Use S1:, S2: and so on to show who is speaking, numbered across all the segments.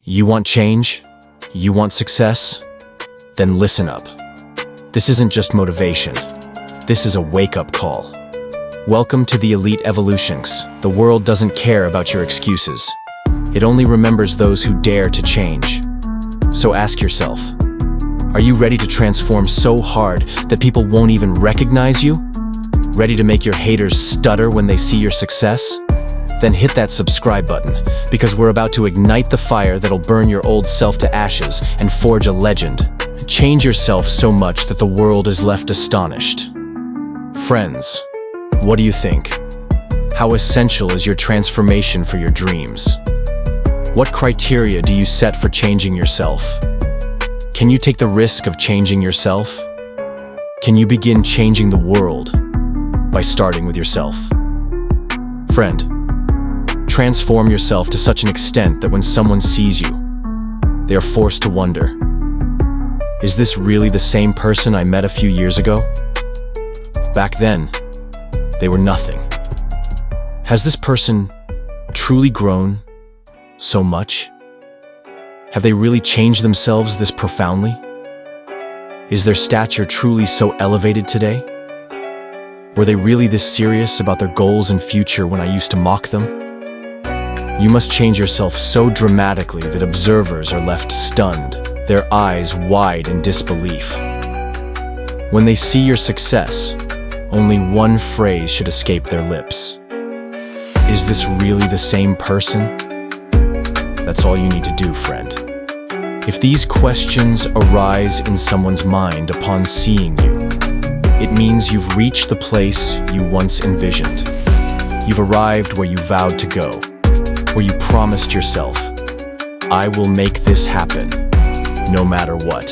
S1: You want change? You want success? Then listen up. This isn't just motivation. This is a wake-up call. Welcome to the Elite Evolutions. The world doesn't care about your excuses. It only remembers those who dare to change. So ask yourself, are you ready to transform so hard that people won't even recognize you? Ready to make your haters stutter when they see your success? Then hit that subscribe button, because we're about to ignite the fire that'll burn your old self to ashes and forge a legend. Change yourself so much that the world is left astonished. Friends, what do you think? How essential is your transformation for your dreams? What criteria do you set for changing yourself? Can you take the risk of changing yourself? Can you begin changing the world by starting with yourself? Friend, transform yourself to such an extent that when someone sees you, they are forced to wonder, is this really the same person I met a few years ago? Back then, they were nothing. Has this person truly grown so much? Have they really changed themselves this profoundly? Is their stature truly so elevated today? Were they really this serious about their goals and future when I used to mock them? You must change yourself so dramatically that observers are left stunned, their eyes wide in disbelief. When they see your success, only one phrase should escape their lips. Is this really the same person? That's all you need to do, friend. If these questions arise in someone's mind upon seeing you, it means you've reached the place you once envisioned. You've arrived where you vowed to go, where you promised yourself, I will make this happen, no matter what.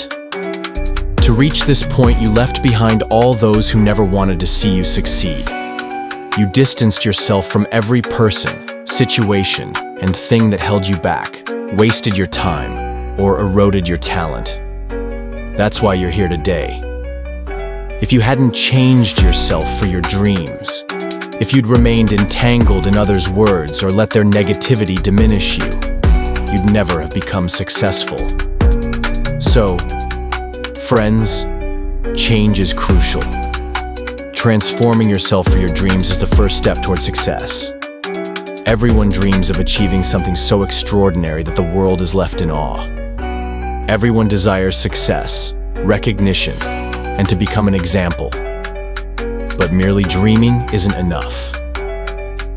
S1: To reach this point, you left behind all those who never wanted to see you succeed. You distanced yourself from every person, situation, and thing that held you back, wasted your time, or eroded your talent. That's why you're here today. If you hadn't changed yourself for your dreams, if you'd remained entangled in others' words or let their negativity diminish you, you'd never have become successful. So, friends, change is crucial. Transforming yourself for your dreams is the first step toward success. Everyone dreams of achieving something so extraordinary that the world is left in awe. Everyone desires success, recognition, and to become an example. But merely dreaming isn't enough.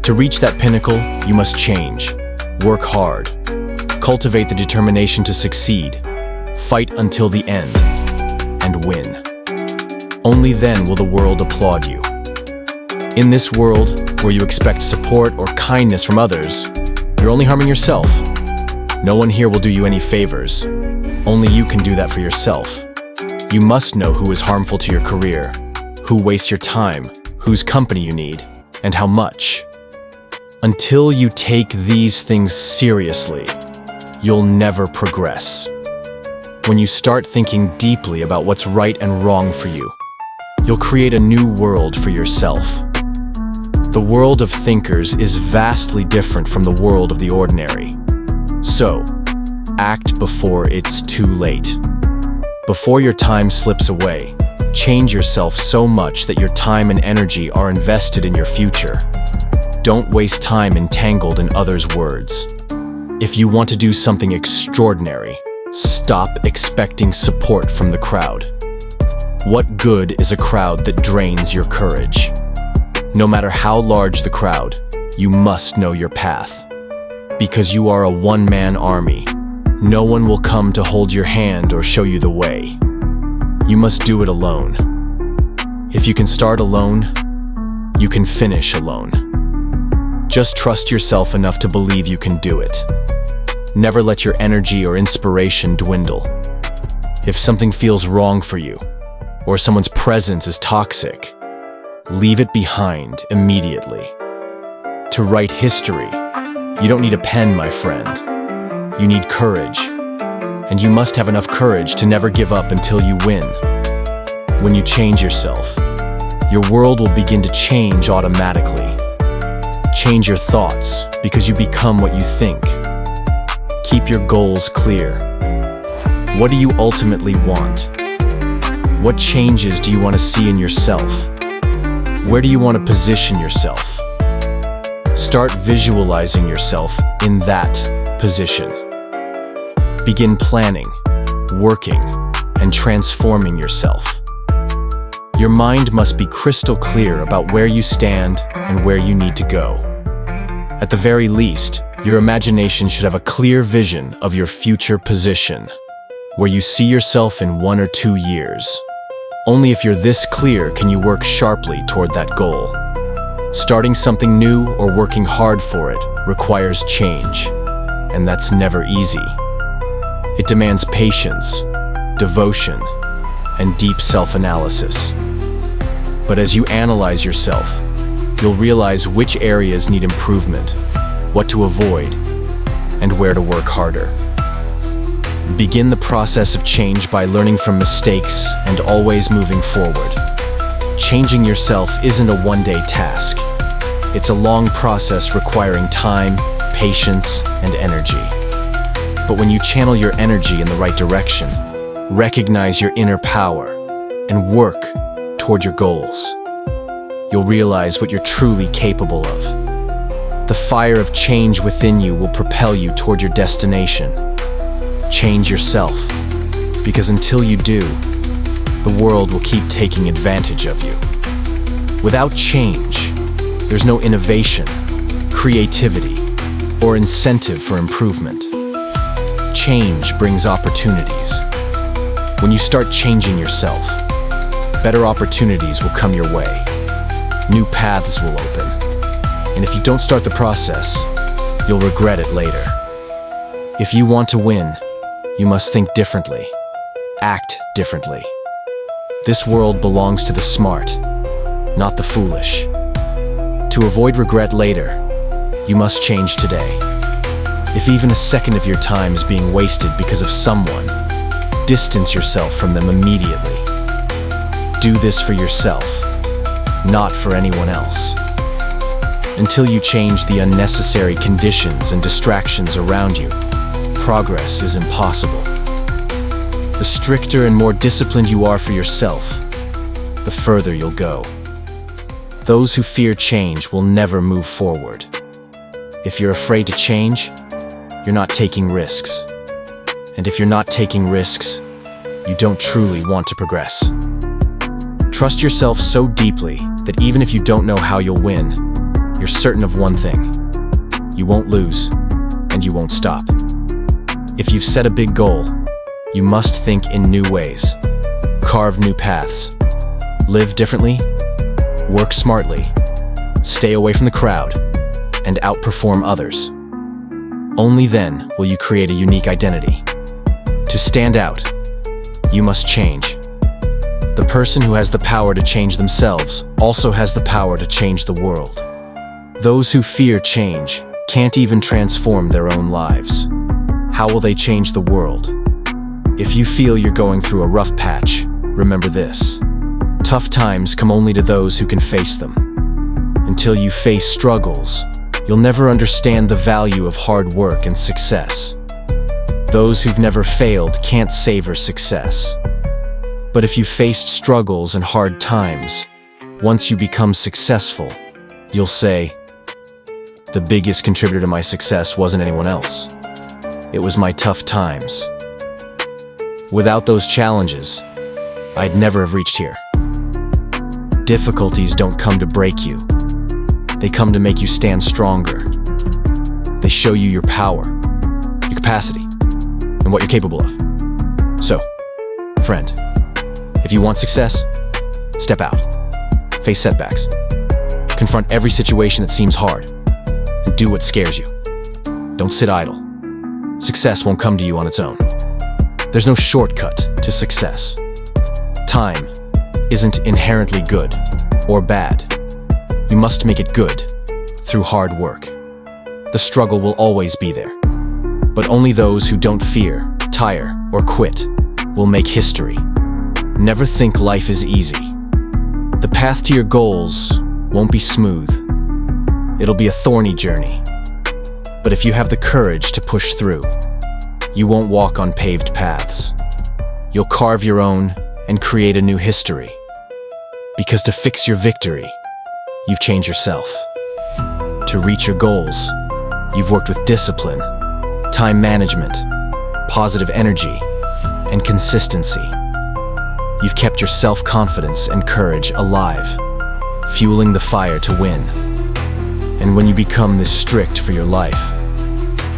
S1: To reach that pinnacle, you must change, work hard, cultivate the determination to succeed, fight until the end, and win. Only then will the world applaud you. In this world, where you expect support or kindness from others, you're only harming yourself. No one here will do you any favors. Only you can do that for yourself. You must know who is harmful to your career, who wastes your time, whose company you need, and how much. Until you take these things seriously, you'll never progress. When you start thinking deeply about what's right and wrong for you, you'll create a new world for yourself. The world of thinkers is vastly different from the world of the ordinary. So, act before it's too late. Before your time slips away, change yourself so much that your time and energy are invested in your future. Don't waste time entangled in others' words. If you want to do something extraordinary, stop expecting support from the crowd. What good is a crowd that drains your courage? No matter how large the crowd, you must know your path. Because you are a one-man army. No one will come to hold your hand or show you the way. You must do it alone. If you can start alone, you can finish alone. Just trust yourself enough to believe you can do it. Never let your energy or inspiration dwindle. If something feels wrong for you, or someone's presence is toxic, leave it behind immediately. To write history, you don't need a pen, my friend. You need courage. And you must have enough courage to never give up until you win. When you change yourself, your world will begin to change automatically. Change your thoughts, because you become what you think. Keep your goals clear. What do you ultimately want? What changes do you want to see in yourself? Where do you want to position yourself? Start visualizing yourself in that position. Begin planning, working, and transforming yourself. Your mind must be crystal clear about where you stand and where you need to go. At the very least, your imagination should have a clear vision of your future position, where you see yourself in 1 or 2 years. Only if you're this clear can you work sharply toward that goal. Starting something new or working hard for it requires change, and that's never easy. It demands patience, devotion, and deep self-analysis. But as you analyze yourself, you'll realize which areas need improvement, what to avoid, and where to work harder. Begin the process of change by learning from mistakes and always moving forward. Changing yourself isn't a one-day task. It's a long process requiring time, patience, and energy. But when you channel your energy in the right direction, recognize your inner power, and work toward your goals, you'll realize what you're truly capable of. The fire of change within you will propel you toward your destination. Change yourself, because until you do, the world will keep taking advantage of you. Without change, there's no innovation, creativity, or incentive for improvement. Change brings opportunities. When you start changing yourself, better opportunities will come your way. New paths will open. And if you don't start the process, you'll regret it later. If you want to win, you must think differently, act differently. This world belongs to the smart, not the foolish. To avoid regret later, you must change today. If even a second of your time is being wasted because of someone, distance yourself from them immediately. Do this for yourself, not for anyone else. Until you change the unnecessary conditions and distractions around you, progress is impossible. The stricter and more disciplined you are for yourself, the further you'll go. Those who fear change will never move forward. If you're afraid to change, you're not taking risks. And if you're not taking risks, you don't truly want to progress. Trust yourself so deeply that even if you don't know how you'll win, you're certain of one thing: you won't lose, and you won't stop. If you've set a big goal, you must think in new ways, carve new paths, live differently, work smartly, stay away from the crowd, and outperform others. Only then will you create a unique identity. To stand out, you must change. The person who has the power to change themselves also has the power to change the world. Those who fear change can't even transform their own lives. How will they change the world? If you feel you're going through a rough patch, remember this: tough times come only to those who can face them. Until you face struggles, you'll never understand the value of hard work and success. Those who've never failed can't savor success. But if you faced struggles and hard times, once you become successful, you'll say, "The biggest contributor to my success wasn't anyone else. It was my tough times. Without those challenges, I'd never have reached here." Difficulties don't come to break you. They come to make you stand stronger. They show you your power, your capacity, and what you're capable of. So, friend, if you want success, step out, face setbacks, confront every situation that seems hard, and do what scares you. Don't sit idle. Success won't come to you on its own. There's no shortcut to success. Time isn't inherently good or bad. You must make it good through hard work. The struggle will always be there, but only those who don't fear, tire, or quit will make history. Never think life is easy. The path to your goals won't be smooth. It'll be a thorny journey. But if you have the courage to push through, You won't walk on paved paths. You'll carve your own and create a new history. Because to fix your victory, you've changed yourself. To reach your goals, you've worked with discipline, time management, positive energy, and consistency. You've kept your self-confidence and courage alive, fueling the fire to win. And when you become this strict for your life,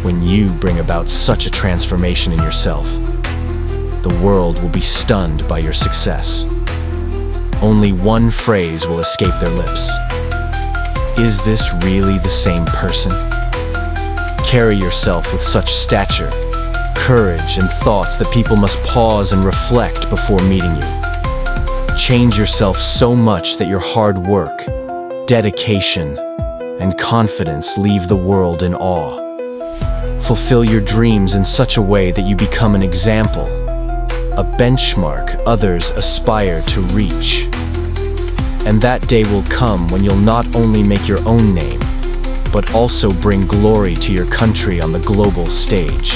S1: when you bring about such a transformation in yourself, the world will be stunned by your success. Only one phrase will escape their lips. Is this really the same person? Carry yourself with such stature, courage, and thoughts that people must pause and reflect before meeting you. Change yourself so much that your hard work, dedication, and confidence leave the world in awe. Fulfill your dreams in such a way that you become an example, a benchmark others aspire to reach. And that day will come when you'll not only make your own name, but also bring glory to your country on the global stage.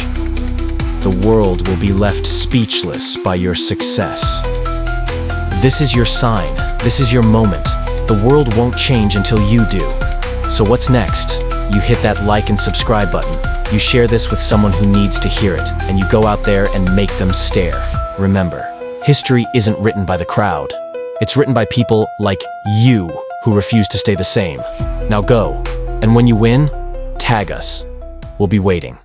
S1: The world will be left speechless by your success. This is your sign. This is your moment. The world won't change until you do. So what's next? You hit that like and subscribe button. You share this with someone who needs to hear it, and you go out there and make them stare. Remember, history isn't written by the crowd. It's written by people like you who refuse to stay the same. Now go, and when you win, tag us. We'll be waiting.